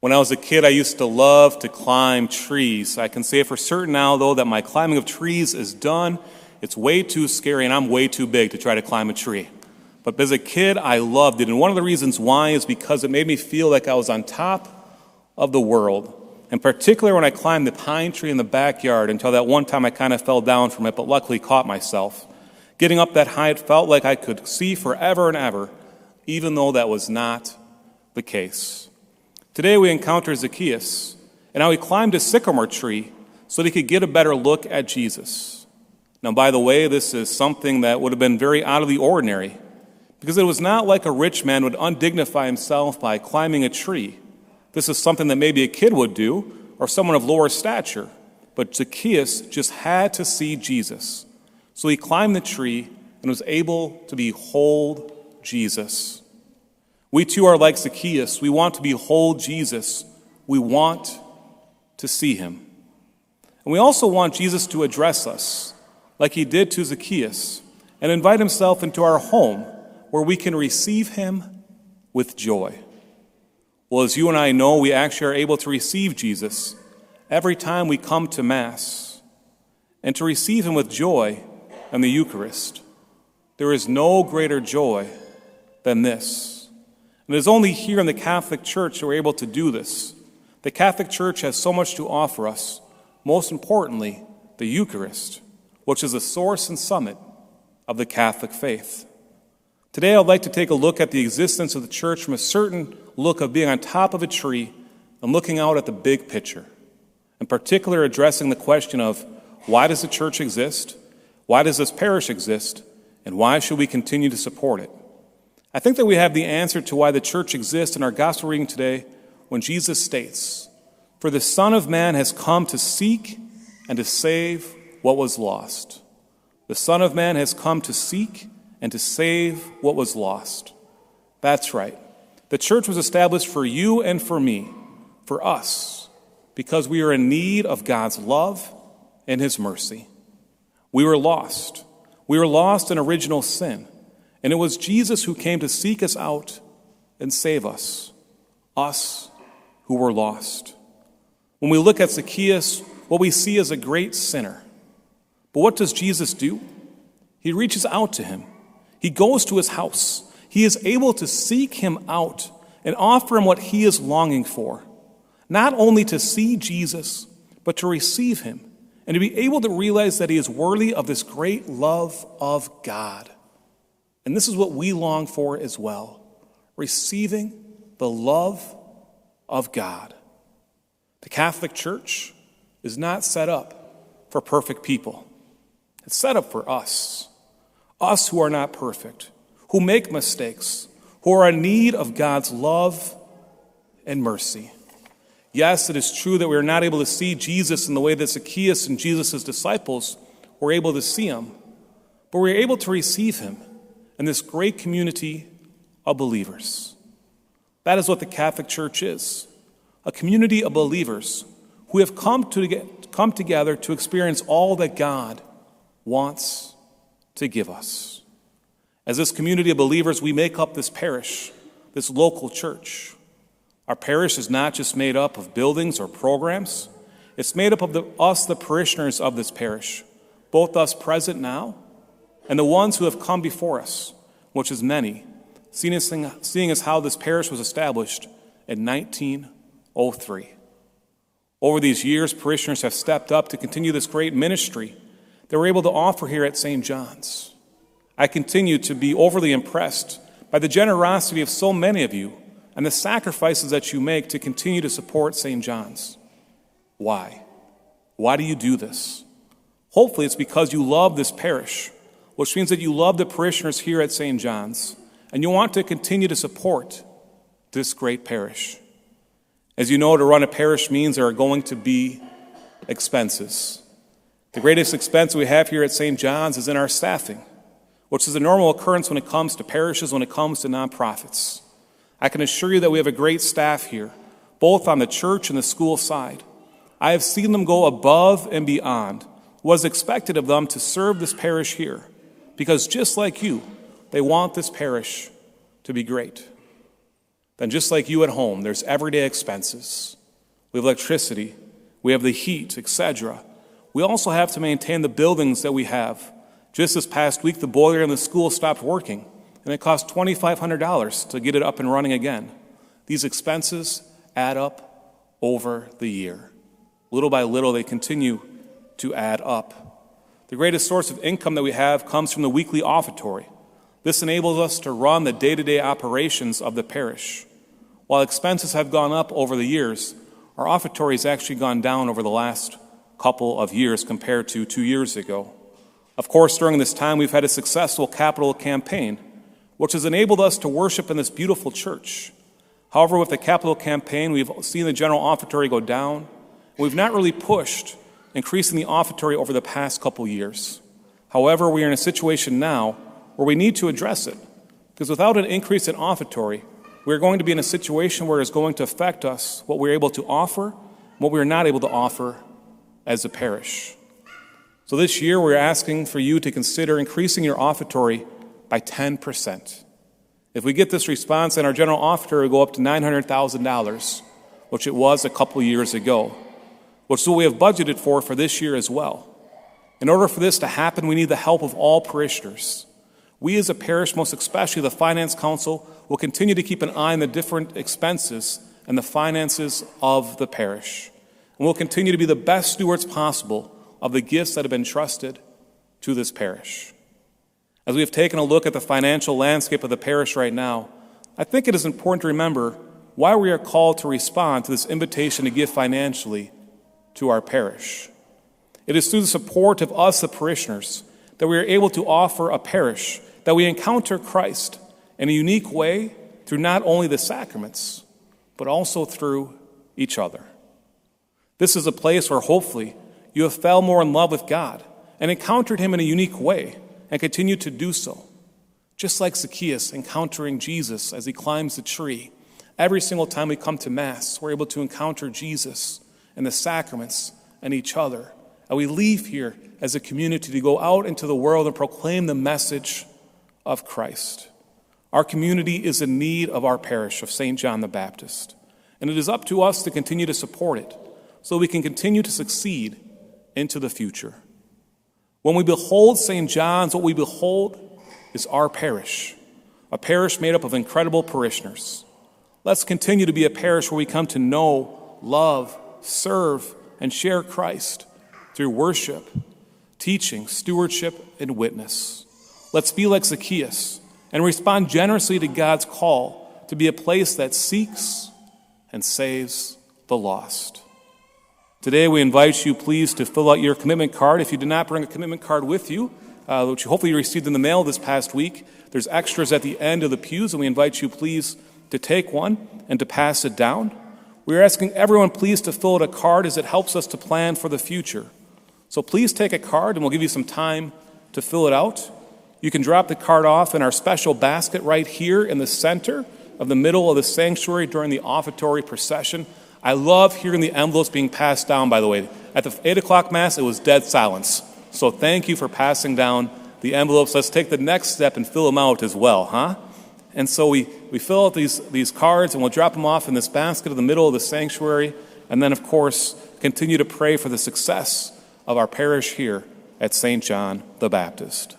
When I was a kid, I used to love to climb trees. I can say for certain now, though, that my climbing of trees is done. It's way too scary, and I'm way too big to try to climb a tree. But as a kid, I loved it. And one of the reasons why is because it made me feel like I was on top of the world. In particular, when I climbed the pine tree in the backyard, until that one time I kind of fell down from it, but luckily caught myself. Getting up that high, it felt like I could see forever and ever, even though that was not the case. Today we encounter Zaccheus, and how he climbed a sycamore tree so that he could get a better look at Jesus. Now, by the way, this is something that would have been very out of the ordinary, because it was not like a rich man would undignify himself by climbing a tree. This is something that maybe a kid would do, or someone of lower stature. But Zaccheus just had to see Jesus. So he climbed the tree and was able to behold Jesus. We too are like Zaccheus. We want to behold Jesus. We want to see him. And we also want Jesus to address us, like he did to Zaccheus, and invite himself into our home where we can receive him with joy. Well, as you and I know, we actually are able to receive Jesus every time we come to Mass, and to receive him with joy in the Eucharist. There is no greater joy than this. And it is only here in the Catholic Church that we're able to do this. The Catholic Church has so much to offer us, most importantly, the Eucharist, which is the source and summit of the Catholic faith. Today I'd like to take a look at the existence of the Church from a certain look of being on top of a tree and looking out at the big picture. In particular, addressing the question of why does the Church exist, why does this parish exist, and why should we continue to support it? I think that we have the answer to why the Church exists in our gospel reading today when Jesus states, "For the Son of Man has come to seek and to save what was lost." The Son of Man has come to seek and to save what was lost. That's right. The Church was established for you and for me, for us, because we are in need of God's love and his mercy. We were lost. We were lost in original sin. And it was Jesus who came to seek us out and save us who were lost. When we look at Zaccheus, what we see is a great sinner. But what does Jesus do? He reaches out to him. He goes to his house. He is able to seek him out and offer him what he is longing for. Not only to see Jesus, but to receive him and to be able to realize that he is worthy of this great love of God. And this is what we long for as well, receiving the love of God. The Catholic Church is not set up for perfect people. It's set up for us who are not perfect, who make mistakes, who are in need of God's love and mercy. Yes, it is true that we are not able to see Jesus in the way that Zaccheus and Jesus' disciples were able to see him, but we're able to receive him in this great community of believers. That is what the Catholic Church is, a community of believers who have come together to experience all that God wants to give us. As this community of believers, we make up this parish, this local church. Our parish is not just made up of buildings or programs. It's made up of us, the parishioners of this parish, both us present now and the ones who have come before us, which is many, seeing as how this parish was established in 1903. Over these years, parishioners have stepped up to continue this great ministry that we're able to offer here at St. John's. I continue to be overly impressed by the generosity of so many of you and the sacrifices that you make to continue to support St. John's. Why? Why do you do this? Hopefully it's because you love this parish, which means that you love the parishioners here at St. John's, and you want to continue to support this great parish. As you know, to run a parish means there are going to be expenses. The greatest expense we have here at St. John's is in our staffing, which is a normal occurrence when it comes to parishes, when it comes to nonprofits. I can assure you that we have a great staff here, both on the church and the school side. I have seen them go above and beyond what is expected of them to serve this parish here, because just like you, they want this parish to be great. then just like you at home, there's everyday expenses. We have electricity, we have the heat, etc. We also have to maintain the buildings that we have. Just this past week, the boiler in the school stopped working, and it cost $2,500 to get it up and running again. These expenses add up over the year. Little by little, they continue to add up. The greatest source of income that we have comes from the weekly offertory. This enables us to run the day-to-day operations of the parish. While expenses have gone up over the years, our offertory has actually gone down over the last couple of years compared to 2 years ago. Of course, during this time, we've had a successful capital campaign, which has enabled us to worship in this beautiful church. However, with the capital campaign, we've seen the general offertory go down. We've not really pushed increasing the offertory over the past couple years. However, we are in a situation now where we need to address it, because without an increase in offertory, we're going to be in a situation where it's going to affect us, what we're able to offer, and what we're not able to offer as a parish. So this year, we're asking for you to consider increasing your offertory by 10%. If we get this response, then our general offertory will go up to $900,000, which it was a couple years ago, which is what we have budgeted for this year as well. In order for this to happen, we need the help of all parishioners. We as a parish, most especially the Finance Council, will continue to keep an eye on the different expenses and the finances of the parish. And we'll continue to be the best stewards possible of the gifts that have been trusted to this parish. As we have taken a look at the financial landscape of the parish right now, I think it is important to remember why we are called to respond to this invitation to give financially to our parish. It is through the support of us, the parishioners, that we are able to offer a parish that we encounter Christ in a unique way through not only the sacraments, but also through each other. This is a place where hopefully you have fell more in love with God and encountered Him in a unique way and continue to do so. Just like Zaccheus encountering Jesus as he climbs the tree, every single time we come to Mass, we're able to encounter Jesus and the sacraments and each other. And we leave here as a community to go out into the world and proclaim the message of Christ. Our community is in need of our parish of St. John the Baptist, and it is up to us to continue to support it so we can continue to succeed into the future. When we behold St. John's, what we behold is our parish, a parish made up of incredible parishioners. Let's continue to be a parish where we come to know, love, serve, and share Christ through worship, teaching, stewardship, and witness. Let's be like Zaccheus and respond generously to God's call to be a place that seeks and saves the lost. Today, we invite you, please, to fill out your commitment card. If you did not bring a commitment card with you, which hopefully you received in the mail this past week, there's extras at the end of the pews, and we invite you, please, to take one and to pass it down. We're asking everyone, please, to fill out a card as it helps us to plan for the future. So please take a card, and we'll give you some time to fill it out. You can drop the card off in our special basket right here in the center of the middle of the sanctuary during the offertory procession. I love hearing the envelopes being passed down, by the way. At the 8 o'clock Mass, it was dead silence. So thank you for passing down the envelopes. Let's take the next step and fill them out as well, huh? And so we fill out these cards, and we'll drop them off in this basket in the middle of the sanctuary, and then, of course, continue to pray for the success of our parish here at St. John the Baptist.